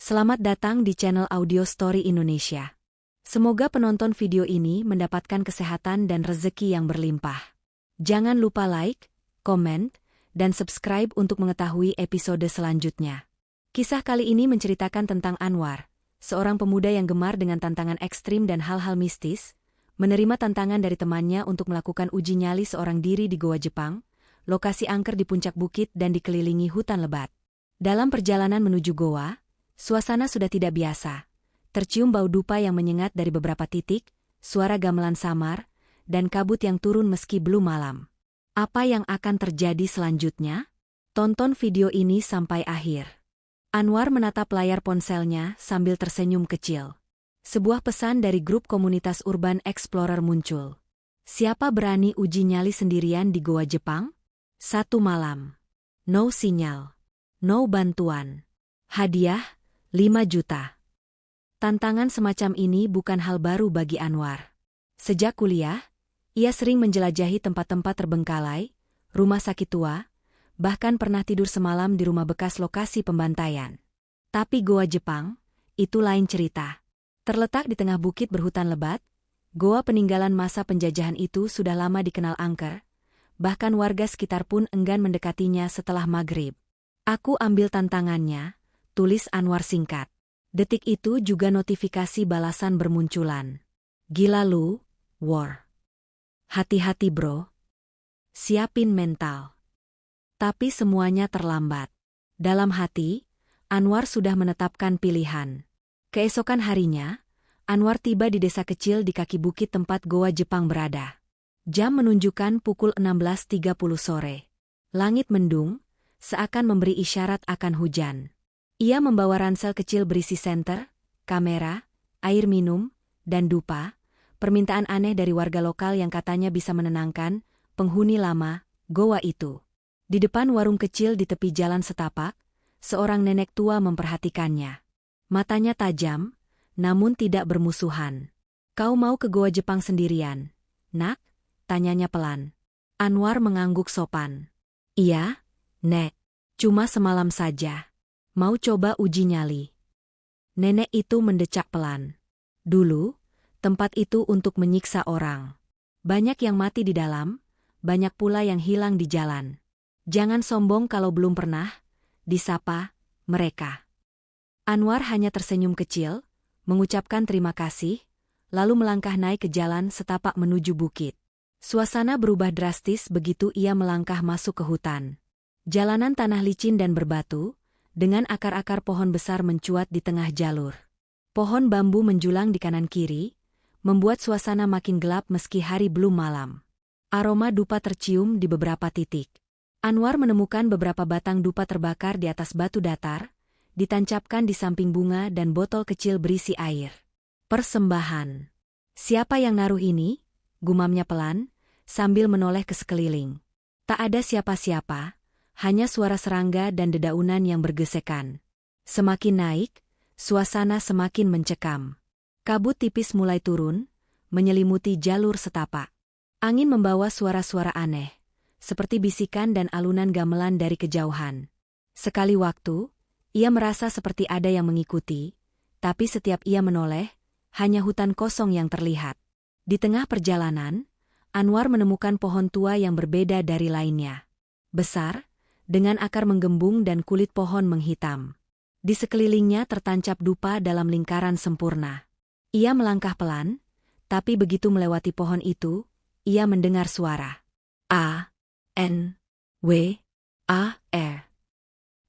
Selamat datang di channel Audio Story Indonesia. Semoga penonton video ini mendapatkan kesehatan dan rezeki yang berlimpah. Jangan lupa like, komen, dan subscribe untuk mengetahui episode selanjutnya. Kisah kali ini menceritakan tentang Anwar, seorang pemuda yang gemar dengan tantangan ekstrim dan hal-hal mistis, menerima tantangan dari temannya untuk melakukan uji nyali seorang diri di Goa Jepang, lokasi angker di puncak bukit dan dikelilingi hutan lebat. Dalam perjalanan menuju goa, suasana sudah tidak biasa. Tercium bau dupa yang menyengat dari beberapa titik, suara gamelan samar, dan kabut yang turun meski belum malam. Apa yang akan terjadi selanjutnya? Tonton video ini sampai akhir. Anwar menatap layar ponselnya sambil tersenyum kecil. Sebuah pesan dari grup komunitas Urban Explorer muncul. Siapa berani uji nyali sendirian di Goa Jepang? 1 malam. No sinyal. No bantuan. Hadiah, 5 juta. Tantangan semacam ini bukan hal baru bagi Anwar. Sejak kuliah, ia sering menjelajahi tempat-tempat terbengkalai, rumah sakit tua, bahkan pernah tidur semalam di rumah bekas lokasi pembantaian. Tapi Goa Jepang, itu lain cerita. Terletak di tengah bukit berhutan lebat, goa peninggalan masa penjajahan itu sudah lama dikenal angker, bahkan warga sekitar pun enggan mendekatinya setelah maghrib. Aku ambil tantangannya, tulis Anwar singkat. Detik itu juga notifikasi balasan bermunculan. Gila lu, war. Hati-hati bro. Siapin mental. Tapi semuanya terlambat. Dalam hati, Anwar sudah menetapkan pilihan. Keesokan harinya, Anwar tiba di desa kecil di kaki bukit tempat Goa Jepang berada. Jam menunjukkan pukul 16.30 sore. Langit mendung, seakan memberi isyarat akan hujan. Ia membawa ransel kecil berisi senter, kamera, air minum, dan dupa, permintaan aneh dari warga lokal yang katanya bisa menenangkan penghuni lama goa itu. Di depan warung kecil di tepi jalan setapak, seorang nenek tua memperhatikannya. Matanya tajam, namun tidak bermusuhan. Kau mau ke Goa Jepang sendirian, nak? Tanyanya pelan. Anwar mengangguk sopan. Iya, Nek. Cuma semalam saja. Mau coba uji nyali. Nenek itu mendecak pelan. Dulu, tempat itu untuk menyiksa orang. Banyak yang mati di dalam, banyak pula yang hilang di jalan. Jangan sombong kalau belum pernah, disapa mereka. Anwar hanya tersenyum kecil, mengucapkan terima kasih, lalu melangkah naik ke jalan setapak menuju bukit. Suasana berubah drastis begitu ia melangkah masuk ke hutan. Jalanan tanah licin dan berbatu, dengan akar-akar pohon besar mencuat di tengah jalur. Pohon bambu menjulang di kanan kiri, membuat suasana makin gelap meski hari belum malam. Aroma dupa tercium di beberapa titik. Anwar menemukan beberapa batang dupa terbakar di atas batu datar, ditancapkan di samping bunga dan botol kecil berisi air. Persembahan. Siapa yang naruh ini? Gumamnya pelan, sambil menoleh ke sekeliling. Tak ada siapa-siapa, hanya suara serangga dan dedaunan yang bergesekan. Semakin naik, suasana semakin mencekam. Kabut tipis mulai turun, menyelimuti jalur setapak. Angin membawa suara-suara aneh, seperti bisikan dan alunan gamelan dari kejauhan. Sekali waktu, ia merasa seperti ada yang mengikuti, tapi setiap ia menoleh, hanya hutan kosong yang terlihat. Di tengah perjalanan, Anwar menemukan pohon tua yang berbeda dari lainnya. Besar, dengan akar menggembung dan kulit pohon menghitam. Di sekelilingnya tertancap dupa dalam lingkaran sempurna. Ia melangkah pelan, tapi begitu melewati pohon itu, ia mendengar suara. A-N-W-A-R.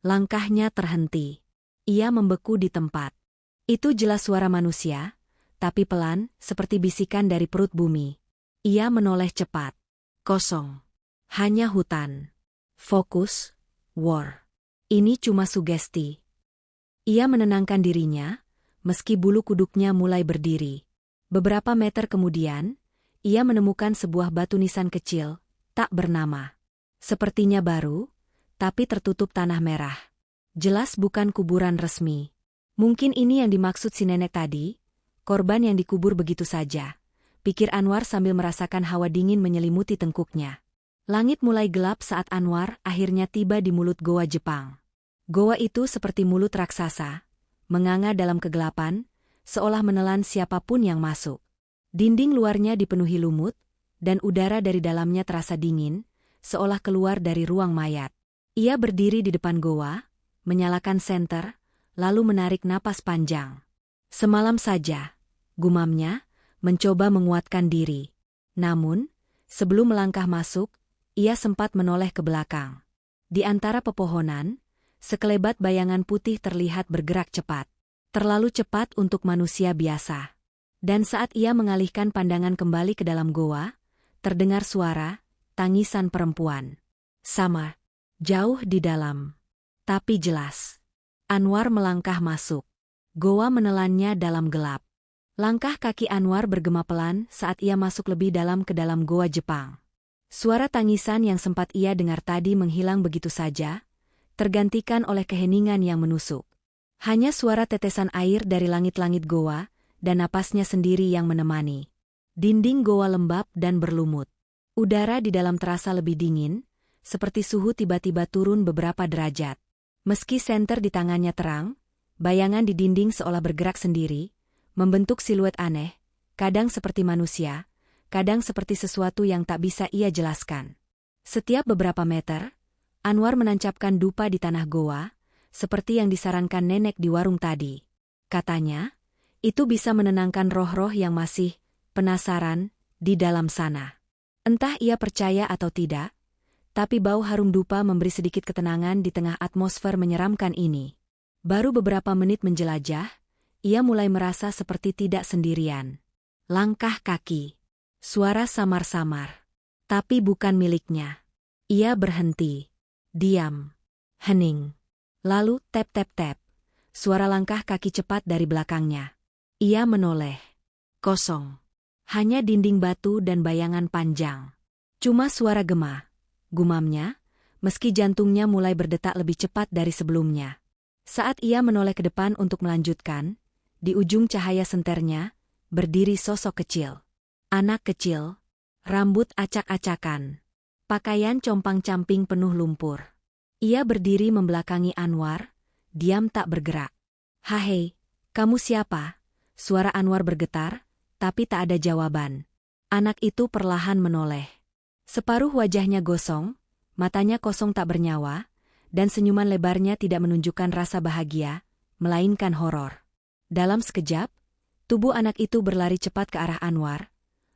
Langkahnya terhenti. Ia membeku di tempat. Itu jelas suara manusia, tapi pelan, seperti bisikan dari perut bumi. Ia menoleh cepat. Kosong. Hanya hutan. Fokus, war. Ini cuma sugesti. Ia menenangkan dirinya, meski bulu kuduknya mulai berdiri. Beberapa meter kemudian, ia menemukan sebuah batu nisan kecil, tak bernama. Sepertinya baru, tapi tertutup tanah merah. Jelas bukan kuburan resmi. Mungkin ini yang dimaksud si nenek tadi, korban yang dikubur begitu saja, pikir Anwar sambil merasakan hawa dingin menyelimuti tengkuknya. Langit mulai gelap saat Anwar akhirnya tiba di mulut Goa Jepang. Goa itu seperti mulut raksasa, menganga dalam kegelapan, seolah menelan siapapun yang masuk. Dinding luarnya dipenuhi lumut, dan udara dari dalamnya terasa dingin, seolah keluar dari ruang mayat. Ia berdiri di depan goa, menyalakan senter, lalu menarik napas panjang. Semalam saja, gumamnya, mencoba menguatkan diri. Namun, sebelum melangkah masuk, ia sempat menoleh ke belakang. Di antara pepohonan, sekelebat bayangan putih terlihat bergerak cepat. Terlalu cepat untuk manusia biasa. Dan saat ia mengalihkan pandangan kembali ke dalam goa, terdengar suara, tangisan perempuan. Sama, jauh di dalam. Tapi jelas. Anwar melangkah masuk. Goa menelannya dalam gelap. Langkah kaki Anwar bergema pelan saat ia masuk lebih dalam ke dalam goa Jepang. Suara tangisan yang sempat ia dengar tadi menghilang begitu saja, tergantikan oleh keheningan yang menusuk. Hanya suara tetesan air dari langit-langit goa, dan napasnya sendiri yang menemani. Dinding goa lembab dan berlumut. Udara di dalam terasa lebih dingin, seperti suhu tiba-tiba turun beberapa derajat. Meski senter di tangannya terang, bayangan di dinding seolah bergerak sendiri, membentuk siluet aneh, kadang seperti manusia, kadang seperti sesuatu yang tak bisa ia jelaskan. Setiap beberapa meter, Anwar menancapkan dupa di tanah goa, seperti yang disarankan nenek di warung tadi. Katanya, itu bisa menenangkan roh-roh yang masih penasaran di dalam sana. Entah ia percaya atau tidak, tapi bau harum dupa memberi sedikit ketenangan di tengah atmosfer menyeramkan ini. Baru beberapa menit menjelajah, ia mulai merasa seperti tidak sendirian. Langkah kaki. Suara samar-samar. Tapi bukan miliknya. Ia berhenti. Diam. Hening. Lalu tap-tap-tap. Suara langkah kaki cepat dari belakangnya. Ia menoleh. Kosong. Hanya dinding batu dan bayangan panjang. Cuma suara gema. Gumamnya, meski jantungnya mulai berdetak lebih cepat dari sebelumnya. Saat ia menoleh ke depan untuk melanjutkan, di ujung cahaya senternya, berdiri sosok kecil. Anak kecil, rambut acak-acakan, pakaian compang-camping penuh lumpur. Ia berdiri membelakangi Anwar, diam tak bergerak. "Hahei, kamu siapa?" Suara Anwar bergetar, tapi tak ada jawaban. Anak itu perlahan menoleh. Separuh wajahnya gosong, matanya kosong tak bernyawa, dan senyuman lebarnya tidak menunjukkan rasa bahagia, melainkan horor. Dalam sekejap, tubuh anak itu berlari cepat ke arah Anwar,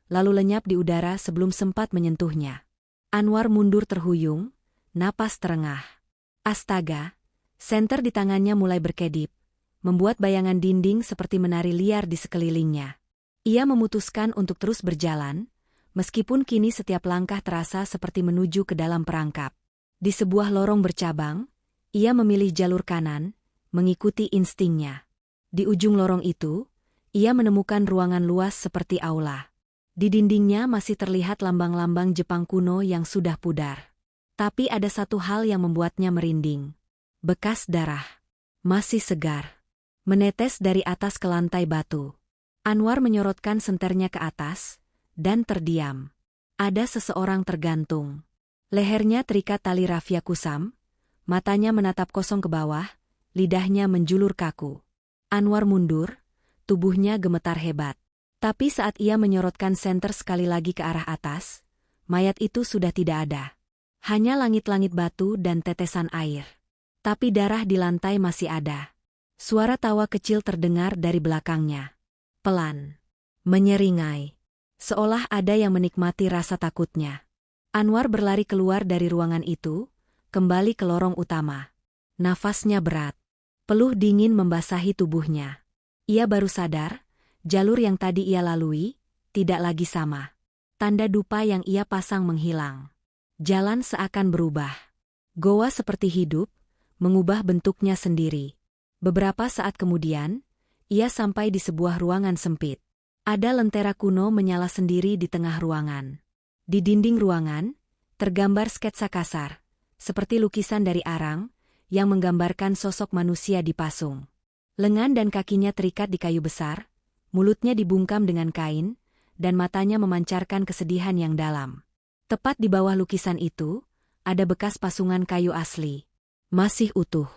lalu lenyap di udara sebelum sempat menyentuhnya. Anwar mundur terhuyung, napas terengah. Astaga, senter di tangannya mulai berkedip, membuat bayangan dinding seperti menari liar di sekelilingnya. Ia memutuskan untuk terus berjalan, meskipun kini setiap langkah terasa seperti menuju ke dalam perangkap. Di sebuah lorong bercabang, ia memilih jalur kanan, mengikuti instingnya. Di ujung lorong itu, ia menemukan ruangan luas seperti aula. Di dindingnya masih terlihat lambang-lambang Jepang kuno yang sudah pudar. Tapi ada satu hal yang membuatnya merinding. Bekas darah. Masih segar. Menetes dari atas ke lantai batu. Anwar menyorotkan senternya ke atas, dan terdiam. Ada seseorang tergantung. Lehernya terikat tali rafia kusam, matanya menatap kosong ke bawah, lidahnya menjulur kaku. Anwar mundur, tubuhnya gemetar hebat. Tapi saat ia menyorotkan senter sekali lagi ke arah atas, mayat itu sudah tidak ada. Hanya langit-langit batu dan tetesan air. Tapi darah di lantai masih ada. Suara tawa kecil terdengar dari belakangnya. Pelan. Menyeringai. Seolah ada yang menikmati rasa takutnya. Anwar berlari keluar dari ruangan itu, kembali ke lorong utama. Nafasnya berat. Peluh dingin membasahi tubuhnya. Ia baru sadar, jalur yang tadi ia lalui, tidak lagi sama. Tanda dupa yang ia pasang menghilang. Jalan seakan berubah. Goa seperti hidup, mengubah bentuknya sendiri. Beberapa saat kemudian, ia sampai di sebuah ruangan sempit. Ada lentera kuno menyala sendiri di tengah ruangan. Di dinding ruangan, tergambar sketsa kasar, seperti lukisan dari arang, yang menggambarkan sosok manusia dipasung. Lengan dan kakinya terikat di kayu besar, mulutnya dibungkam dengan kain, dan matanya memancarkan kesedihan yang dalam. Tepat di bawah lukisan itu, ada bekas pasungan kayu asli. Masih utuh.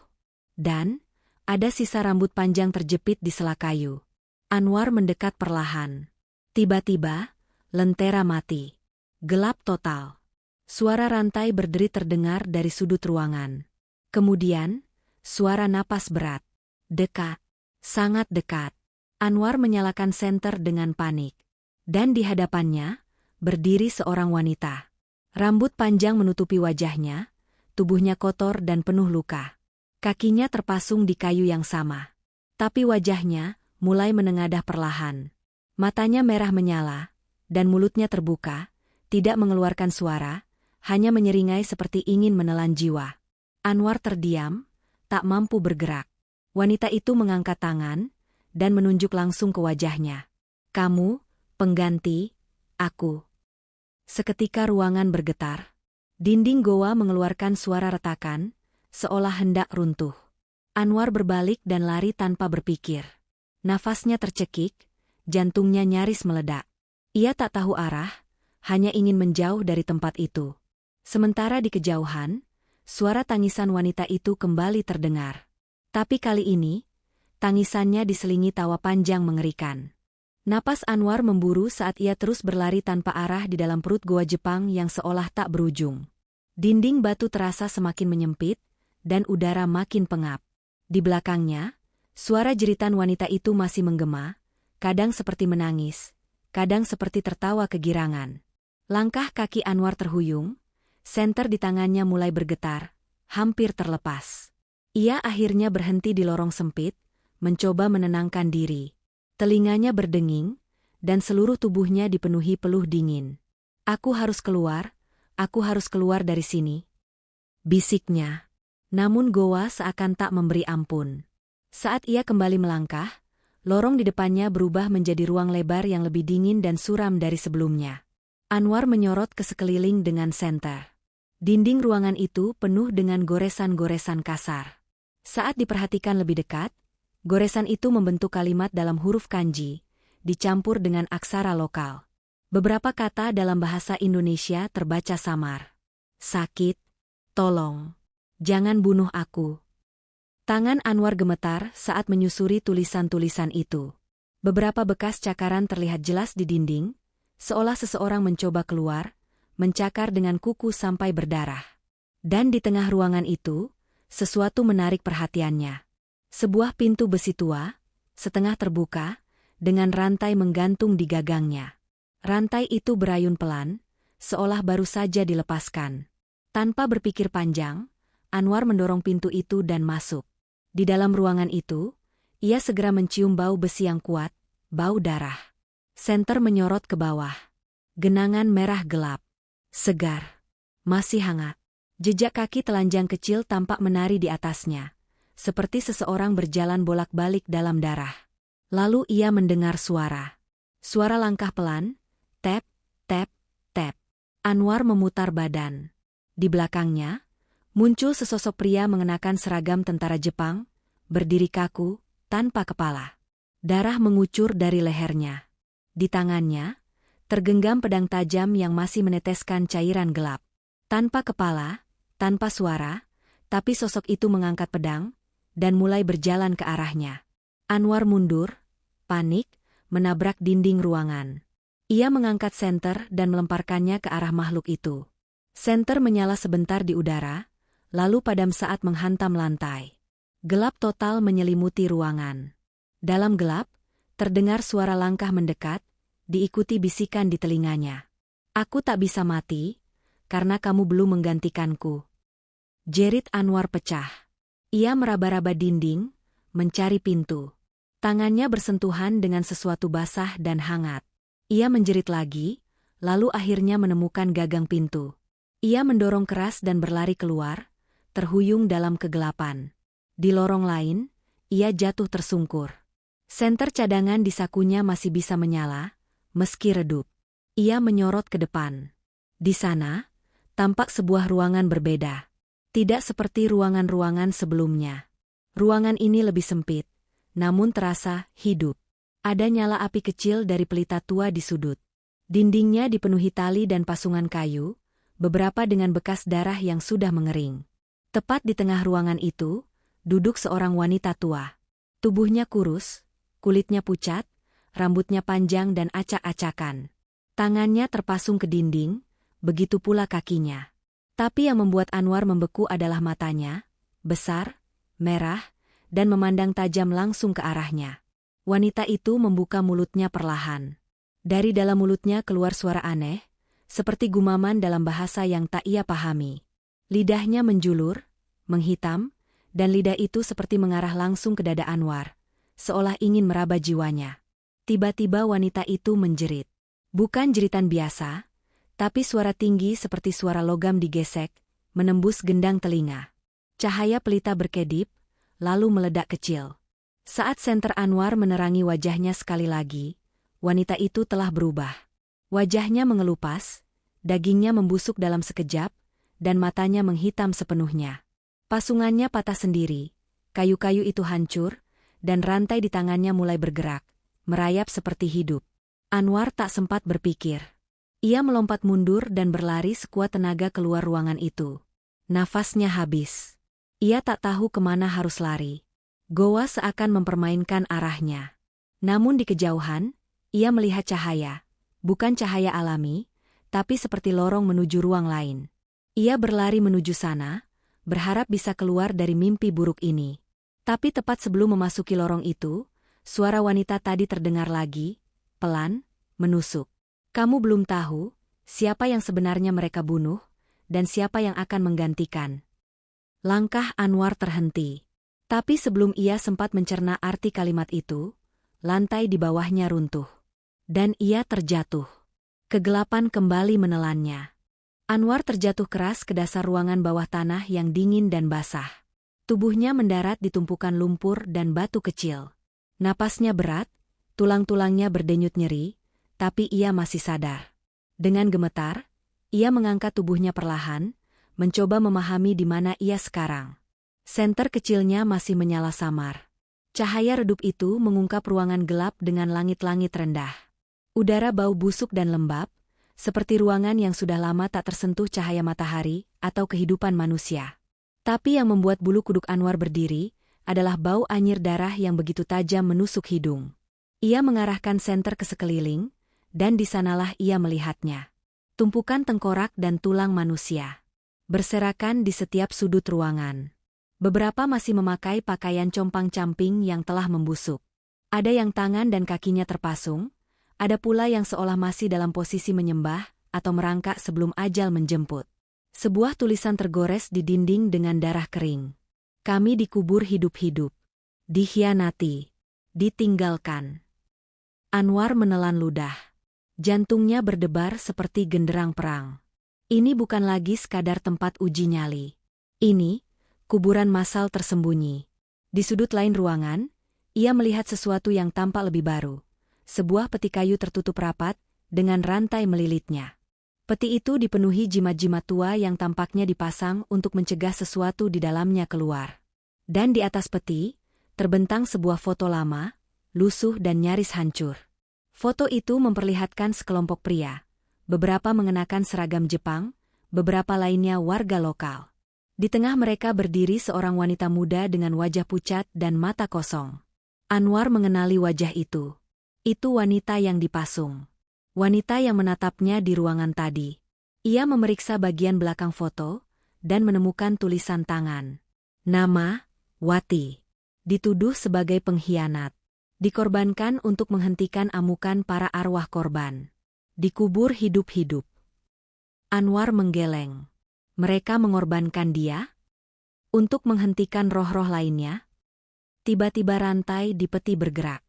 Dan Ada sisa rambut panjang terjepit di sela kayu. Anwar mendekat perlahan. Tiba-tiba, lentera mati. Gelap total. Suara rantai berderit terdengar dari sudut ruangan. Kemudian, suara napas berat. Dekat. Sangat dekat. Anwar menyalakan senter dengan panik. Dan di hadapannya, berdiri seorang wanita. Rambut panjang menutupi wajahnya, tubuhnya kotor dan penuh luka. Kakinya terpasung di kayu yang sama. Tapi wajahnya mulai menengadah perlahan. Matanya merah menyala, dan mulutnya terbuka, tidak mengeluarkan suara, hanya menyeringai seperti ingin menelan jiwa. Anwar terdiam, tak mampu bergerak. Wanita itu mengangkat tangan, dan menunjuk langsung ke wajahnya. "Kamu, pengganti, aku." Seketika ruangan bergetar. Dinding goa mengeluarkan suara retakan, seolah hendak runtuh. Anwar berbalik dan lari tanpa berpikir. Nafasnya tercekik, jantungnya nyaris meledak. Ia tak tahu arah, hanya ingin menjauh dari tempat itu. Sementara di kejauhan, suara tangisan wanita itu kembali terdengar. Tapi kali ini, tangisannya diselingi tawa panjang mengerikan. Napas Anwar memburu saat ia terus berlari tanpa arah di dalam perut goa Jepang yang seolah tak berujung. Dinding batu terasa semakin menyempit, dan udara makin pengap. Di belakangnya, suara jeritan wanita itu masih menggema, kadang seperti menangis, kadang seperti tertawa kegirangan. Langkah kaki Anwar terhuyung, senter di tangannya mulai bergetar, hampir terlepas. Ia akhirnya berhenti di lorong sempit, mencoba menenangkan diri. Telinganya berdenging, dan seluruh tubuhnya dipenuhi peluh dingin. "Aku harus keluar dari sini," bisiknya. Namun goa seakan tak memberi ampun. Saat ia kembali melangkah, lorong di depannya berubah menjadi ruang lebar yang lebih dingin dan suram dari sebelumnya. Anwar menyorot ke sekeliling dengan senter. Dinding ruangan itu penuh dengan goresan-goresan kasar. Saat diperhatikan lebih dekat, goresan itu membentuk kalimat dalam huruf kanji, dicampur dengan aksara lokal. Beberapa kata dalam bahasa Indonesia terbaca samar. "Sakit, tolong, jangan bunuh aku." Tangan Anwar gemetar saat menyusuri tulisan-tulisan itu. Beberapa bekas cakaran terlihat jelas di dinding, seolah seseorang mencoba keluar, mencakar dengan kuku sampai berdarah. Dan di tengah ruangan itu, sesuatu menarik perhatiannya. Sebuah pintu besi tua, setengah terbuka, dengan rantai menggantung di gagangnya. Rantai itu berayun pelan, seolah baru saja dilepaskan. Tanpa berpikir panjang, Anwar mendorong pintu itu dan masuk. Di dalam ruangan itu, ia segera mencium bau besi yang kuat, bau darah. Senter menyorot ke bawah. Genangan merah gelap. Segar. Masih hangat. Jejak kaki telanjang kecil tampak menari di atasnya, seperti seseorang berjalan bolak-balik dalam darah. Lalu ia mendengar suara. Suara langkah pelan, tap, tap, tap. Anwar memutar badan. Di belakangnya, muncul sesosok pria mengenakan seragam tentara Jepang, berdiri kaku, tanpa kepala. Darah mengucur dari lehernya. Di tangannya, tergenggam pedang tajam yang masih meneteskan cairan gelap. Tanpa kepala, tanpa suara, tapi sosok itu mengangkat pedang, dan mulai berjalan ke arahnya. Anwar mundur, panik, menabrak dinding ruangan. Ia mengangkat senter dan melemparkannya ke arah makhluk itu. Senter menyala sebentar di udara, lalu padam saat menghantam lantai. Gelap total menyelimuti ruangan. Dalam gelap, terdengar suara langkah mendekat, diikuti bisikan di telinganya. "Aku tak bisa mati, karena kamu belum menggantikanku." Jerit Anwar pecah. Ia meraba-raba dinding, mencari pintu. Tangannya bersentuhan dengan sesuatu basah dan hangat. Ia menjerit lagi, lalu akhirnya menemukan gagang pintu. Ia mendorong keras dan berlari keluar, terhuyung dalam kegelapan. Di lorong lain, ia jatuh tersungkur. Senter cadangan di sakunya masih bisa menyala, meski redup. Ia menyorot ke depan. Di sana, tampak sebuah ruangan berbeda. Tidak seperti ruangan-ruangan sebelumnya. Ruangan ini lebih sempit, namun terasa hidup. Ada nyala api kecil dari pelita tua di sudut. Dindingnya dipenuhi tali dan pasungan kayu, beberapa dengan bekas darah yang sudah mengering. Tepat di tengah ruangan itu, duduk seorang wanita tua. Tubuhnya kurus, kulitnya pucat, rambutnya panjang dan acak-acakan. Tangannya terpasung ke dinding, begitu pula kakinya. Tapi yang membuat Anwar membeku adalah matanya, besar, merah, dan memandang tajam langsung ke arahnya. Wanita itu membuka mulutnya perlahan. Dari dalam mulutnya keluar suara aneh, seperti gumaman dalam bahasa yang tak ia pahami. Lidahnya menjulur, menghitam, dan lidah itu seperti mengarah langsung ke dada Anwar, seolah ingin meraba jiwanya. Tiba-tiba wanita itu menjerit. Bukan jeritan biasa, tapi suara tinggi seperti suara logam digesek, menembus gendang telinga. Cahaya pelita berkedip, lalu meledak kecil. Saat senter Anwar menerangi wajahnya sekali lagi, wanita itu telah berubah. Wajahnya mengelupas, dagingnya membusuk dalam sekejap, dan matanya menghitam sepenuhnya. Pasungannya patah sendiri, kayu-kayu itu hancur, dan rantai di tangannya mulai bergerak, merayap seperti hidup. Anwar tak sempat berpikir. Ia melompat mundur dan berlari sekuat tenaga keluar ruangan itu. Nafasnya habis. Ia tak tahu kemana harus lari. Goa seakan mempermainkan arahnya. Namun di kejauhan, ia melihat cahaya. Bukan cahaya alami, tapi seperti lorong menuju ruang lain. Ia berlari menuju sana, berharap bisa keluar dari mimpi buruk ini. Tapi tepat sebelum memasuki lorong itu, suara wanita tadi terdengar lagi, pelan, menusuk. Kamu belum tahu siapa yang sebenarnya mereka bunuh, dan siapa yang akan menggantikan. Langkah Anwar terhenti. Tapi sebelum ia sempat mencerna arti kalimat itu, lantai di bawahnya runtuh. Dan ia terjatuh. Kegelapan kembali menelannya. Anwar terjatuh keras ke dasar ruangan bawah tanah yang dingin dan basah. Tubuhnya mendarat di tumpukan lumpur dan batu kecil. Napasnya berat, tulang-tulangnya berdenyut nyeri, tapi ia masih sadar. Dengan gemetar, ia mengangkat tubuhnya perlahan, mencoba memahami di mana ia sekarang. Senter kecilnya masih menyala samar. Cahaya redup itu mengungkap ruangan gelap dengan langit-langit rendah. Udara bau busuk dan lembab, seperti ruangan yang sudah lama tak tersentuh cahaya matahari atau kehidupan manusia. Tapi yang membuat bulu kuduk Anwar berdiri, adalah bau anyir darah yang begitu tajam menusuk hidung. Ia mengarahkan senter ke sekeliling, dan di sanalah ia melihatnya. Tumpukan tengkorak dan tulang manusia berserakan di setiap sudut ruangan. Beberapa masih memakai pakaian compang-camping yang telah membusuk. Ada yang tangan dan kakinya terpasung, ada pula yang seolah masih dalam posisi menyembah atau merangkak sebelum ajal menjemput. Sebuah tulisan tergores di dinding dengan darah kering. Kami dikubur hidup-hidup. Dikhianati. Ditinggalkan. Anwar menelan ludah. Jantungnya berdebar seperti genderang perang. Ini bukan lagi sekadar tempat uji nyali. Ini, kuburan massal tersembunyi. Di sudut lain ruangan, ia melihat sesuatu yang tampak lebih baru. Sebuah peti kayu tertutup rapat, dengan rantai melilitnya. Peti itu dipenuhi jimat-jimat tua yang tampaknya dipasang untuk mencegah sesuatu di dalamnya keluar. Dan di atas peti, terbentang sebuah foto lama, lusuh dan nyaris hancur. Foto itu memperlihatkan sekelompok pria. Beberapa mengenakan seragam Jepang, beberapa lainnya warga lokal. Di tengah mereka berdiri seorang wanita muda dengan wajah pucat dan mata kosong. Anwar mengenali wajah itu. Itu wanita yang dipasung. Wanita yang menatapnya di ruangan tadi. Ia memeriksa bagian belakang foto, dan menemukan tulisan tangan. Nama, Wati. Dituduh sebagai pengkhianat. Dikorbankan untuk menghentikan amukan para arwah korban. Dikubur hidup-hidup. Anwar menggeleng. Mereka mengorbankan dia? Untuk menghentikan roh-roh lainnya? Tiba-tiba rantai di peti bergerak.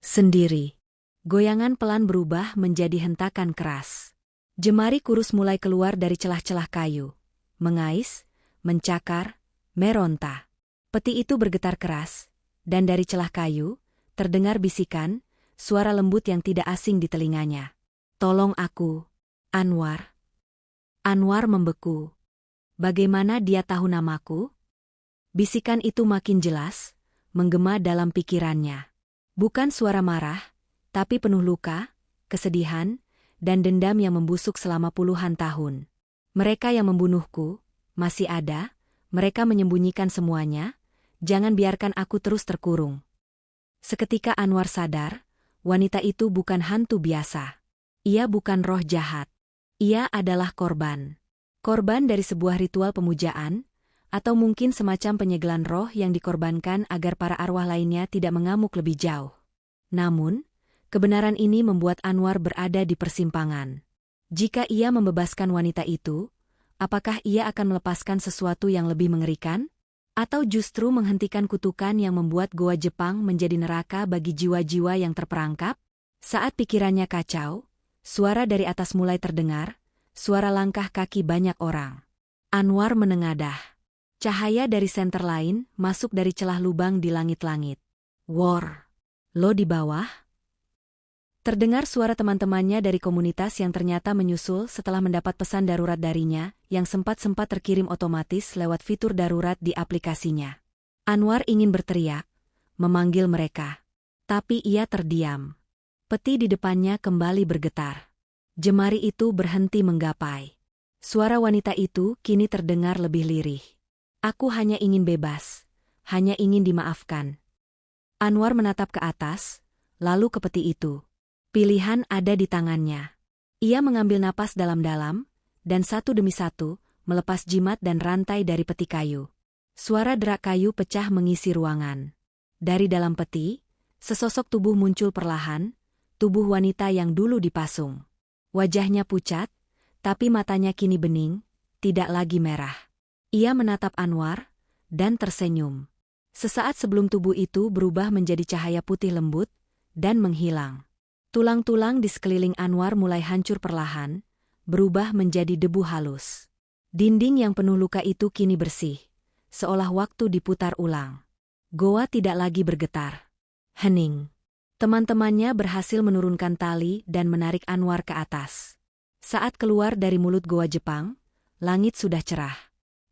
Sendiri. Goyangan pelan berubah menjadi hentakan keras. Jemari kurus mulai keluar dari celah-celah kayu. Mengais, mencakar, meronta. Peti itu bergetar keras, dan dari celah kayu, terdengar bisikan, suara lembut yang tidak asing di telinganya. Tolong aku, Anwar. Anwar membeku. Bagaimana dia tahu namaku? Bisikan itu makin jelas, menggema dalam pikirannya. Bukan suara marah, tapi penuh luka, kesedihan, dan dendam yang membusuk selama puluhan tahun. Mereka yang membunuhku, masih ada, mereka menyembunyikan semuanya, Jangan biarkan aku terus terkurung. Seketika Anwar sadar, wanita itu bukan hantu biasa. Ia bukan roh jahat. Ia adalah korban. Korban dari sebuah ritual pemujaan, atau mungkin semacam penyegelan roh yang dikorbankan agar para arwah lainnya tidak mengamuk lebih jauh. Namun, kebenaran ini membuat Anwar berada di persimpangan. Jika ia membebaskan wanita itu, apakah ia akan melepaskan sesuatu yang lebih mengerikan? Atau justru menghentikan kutukan yang membuat Goa Jepang menjadi neraka bagi jiwa-jiwa yang terperangkap? Saat pikirannya kacau, suara dari atas mulai terdengar, suara langkah kaki banyak orang. Anwar menengadah. Cahaya dari senter lain masuk dari celah lubang di langit-langit. War. Lo di bawah? Terdengar suara teman-temannya dari komunitas yang ternyata menyusul setelah mendapat pesan darurat darinya, yang sempat-sempat terkirim otomatis lewat fitur darurat di aplikasinya. Anwar ingin berteriak, memanggil mereka. Tapi ia terdiam. Peti di depannya kembali bergetar. Jemari itu berhenti menggapai. Suara wanita itu kini terdengar lebih lirih. Aku hanya ingin bebas, hanya ingin dimaafkan. Anwar menatap ke atas, lalu ke peti itu. Pilihan ada di tangannya. Ia mengambil napas dalam-dalam, dan satu demi satu, melepas jimat dan rantai dari peti kayu. Suara derak kayu pecah mengisi ruangan. Dari dalam peti, sesosok tubuh muncul perlahan, tubuh wanita yang dulu dipasung. Wajahnya pucat, tapi matanya kini bening, tidak lagi merah. Ia menatap Anwar, dan tersenyum. Sesaat sebelum tubuh itu berubah menjadi cahaya putih lembut, dan menghilang. Tulang-tulang di sekeliling Anwar mulai hancur perlahan, berubah menjadi debu halus. Dinding yang penuh luka itu kini bersih, seolah waktu diputar ulang. Goa tidak lagi bergetar. Hening. Teman-temannya berhasil menurunkan tali dan menarik Anwar ke atas. Saat keluar dari mulut Goa Jepang, langit sudah cerah.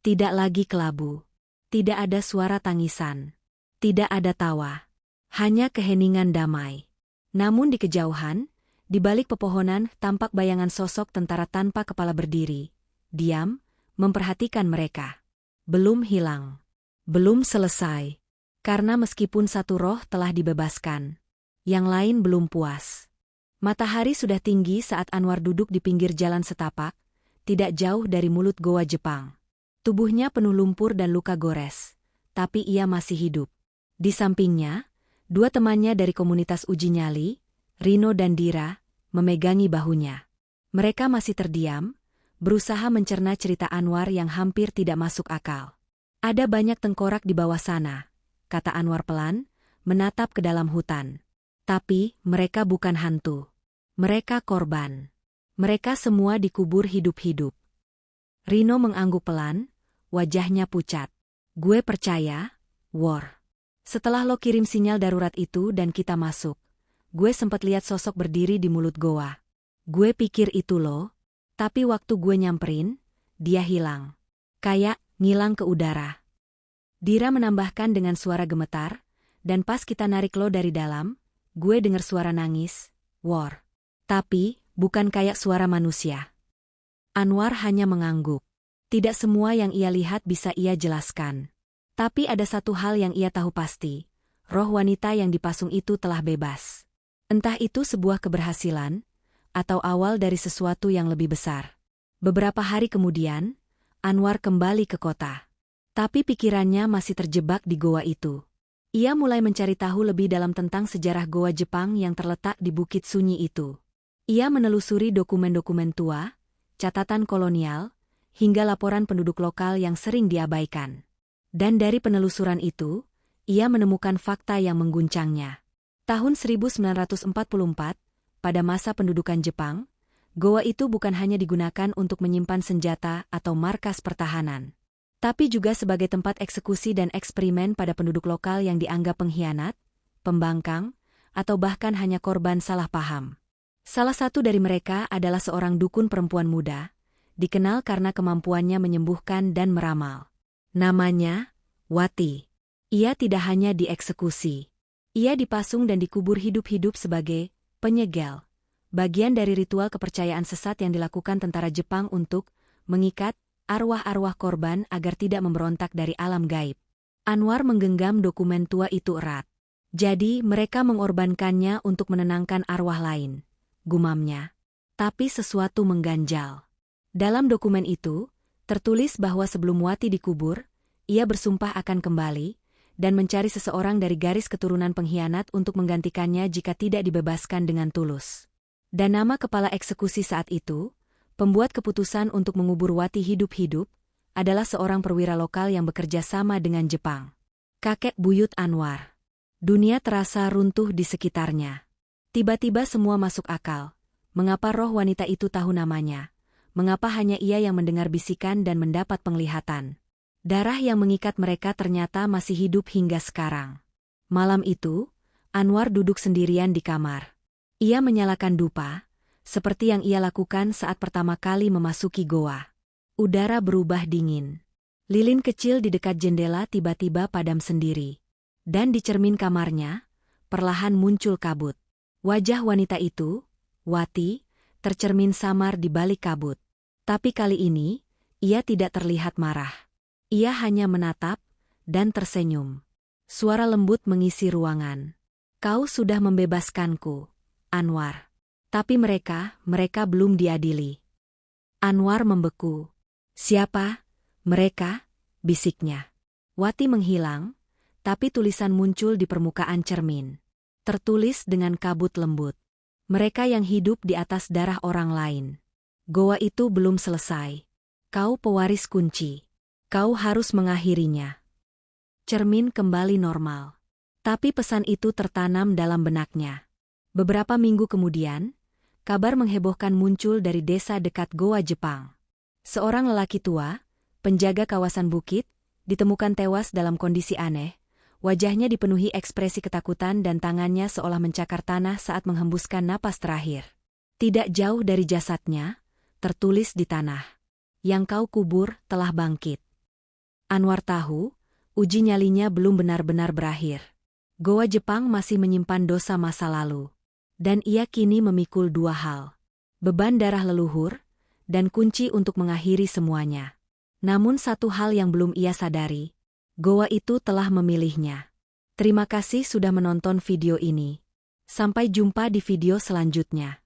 Tidak lagi kelabu. Tidak ada suara tangisan. Tidak ada tawa. Hanya keheningan damai. Namun di kejauhan, di balik pepohonan tampak bayangan sosok tentara tanpa kepala berdiri, diam, memperhatikan mereka. Belum hilang. Belum selesai. Karena meskipun satu roh telah dibebaskan, yang lain belum puas. Matahari sudah tinggi saat Anwar duduk di pinggir jalan setapak, tidak jauh dari mulut Goa Jepang. Tubuhnya penuh lumpur dan luka gores, tapi ia masih hidup. Di sampingnya, dua temannya dari komunitas uji nyali, Rino dan Dira, memegangi bahunya. Mereka masih terdiam, berusaha mencerna cerita Anwar yang hampir tidak masuk akal. Ada banyak tengkorak di bawah sana, kata Anwar pelan, menatap ke dalam hutan. Tapi mereka bukan hantu. Mereka korban. Mereka semua dikubur hidup-hidup. Rino mengangguk pelan, wajahnya pucat. Gue percaya, War. Setelah lo kirim sinyal darurat itu dan kita masuk, gue sempat lihat sosok berdiri di mulut goa. Gue pikir itu lo, tapi waktu gue nyamperin, dia hilang. Kayak ngilang ke udara. Dira menambahkan dengan suara gemetar, dan pas kita narik lo dari dalam, gue dengar suara nangis, War. Tapi, bukan kayak suara manusia. Anwar hanya mengangguk. Tidak semua yang ia lihat bisa ia jelaskan. Tapi ada satu hal yang ia tahu pasti, roh wanita yang dipasung itu telah bebas. Entah itu sebuah keberhasilan, atau awal dari sesuatu yang lebih besar. Beberapa hari kemudian, Anwar kembali ke kota. Tapi pikirannya masih terjebak di goa itu. Ia mulai mencari tahu lebih dalam tentang sejarah goa Jepang yang terletak di bukit sunyi itu. Ia menelusuri dokumen-dokumen tua, catatan kolonial, hingga laporan penduduk lokal yang sering diabaikan. Dan dari penelusuran itu, ia menemukan fakta yang mengguncangnya. Tahun 1944, pada masa pendudukan Jepang, goa itu bukan hanya digunakan untuk menyimpan senjata atau markas pertahanan, tapi juga sebagai tempat eksekusi dan eksperimen pada penduduk lokal yang dianggap pengkhianat, pembangkang, atau bahkan hanya korban salah paham. Salah satu dari mereka adalah seorang dukun perempuan muda, dikenal karena kemampuannya menyembuhkan dan meramal. Namanya Wati. Ia tidak hanya dieksekusi. Ia dipasung dan dikubur hidup-hidup sebagai penyegel, bagian dari ritual kepercayaan sesat yang dilakukan tentara Jepang untuk mengikat arwah-arwah korban agar tidak memberontak dari alam gaib. Anwar menggenggam dokumen tua itu erat. Jadi mereka mengorbankannya untuk menenangkan arwah lain, gumamnya. Tapi sesuatu mengganjal. Dalam dokumen itu, tertulis bahwa sebelum Wati dikubur, ia bersumpah akan kembali dan mencari seseorang dari garis keturunan pengkhianat untuk menggantikannya jika tidak dibebaskan dengan tulus. Dan nama kepala eksekusi saat itu, pembuat keputusan untuk mengubur Wati hidup-hidup, adalah seorang perwira lokal yang bekerja sama dengan Jepang. Kakek buyut Anwar. Dunia terasa runtuh di sekitarnya. Tiba-tiba semua masuk akal. Mengapa roh wanita itu tahu namanya? Mengapa hanya ia yang mendengar bisikan dan mendapat penglihatan? Darah yang mengikat mereka ternyata masih hidup hingga sekarang. Malam itu, Anwar duduk sendirian di kamar. Ia menyalakan dupa, seperti yang ia lakukan saat pertama kali memasuki goa. Udara berubah dingin. Lilin kecil di dekat jendela tiba-tiba padam sendiri. Dan di cermin kamarnya, perlahan muncul kabut. Wajah wanita itu, Wati, tercermin samar di balik kabut. Tapi kali ini, ia tidak terlihat marah. Ia hanya menatap dan tersenyum. Suara lembut mengisi ruangan. Kau sudah membebaskanku, Anwar. Tapi mereka belum diadili. Anwar membeku. Siapa? Mereka? Bisiknya. Wati menghilang, tapi tulisan muncul di permukaan cermin. Tertulis dengan kabut lembut. Mereka yang hidup di atas darah orang lain. Goa itu belum selesai. Kau pewaris kunci. Kau harus mengakhirinya. Cermin kembali normal. Tapi pesan itu tertanam dalam benaknya. Beberapa minggu kemudian, kabar menghebohkan muncul dari desa dekat Goa Jepang. Seorang lelaki tua, penjaga kawasan bukit, ditemukan tewas dalam kondisi aneh. Wajahnya dipenuhi ekspresi ketakutan dan tangannya seolah mencakar tanah saat menghembuskan napas terakhir. Tidak jauh dari jasadnya, tertulis di tanah. Yang kau kubur telah bangkit. Anwar tahu, uji nyalinya belum benar-benar berakhir. Goa Jepang masih menyimpan dosa masa lalu. Dan ia kini memikul dua hal. Beban darah leluhur, dan kunci untuk mengakhiri semuanya. Namun satu hal yang belum ia sadari, goa itu telah memilihnya. Terima kasih sudah menonton video ini. Sampai jumpa di video selanjutnya.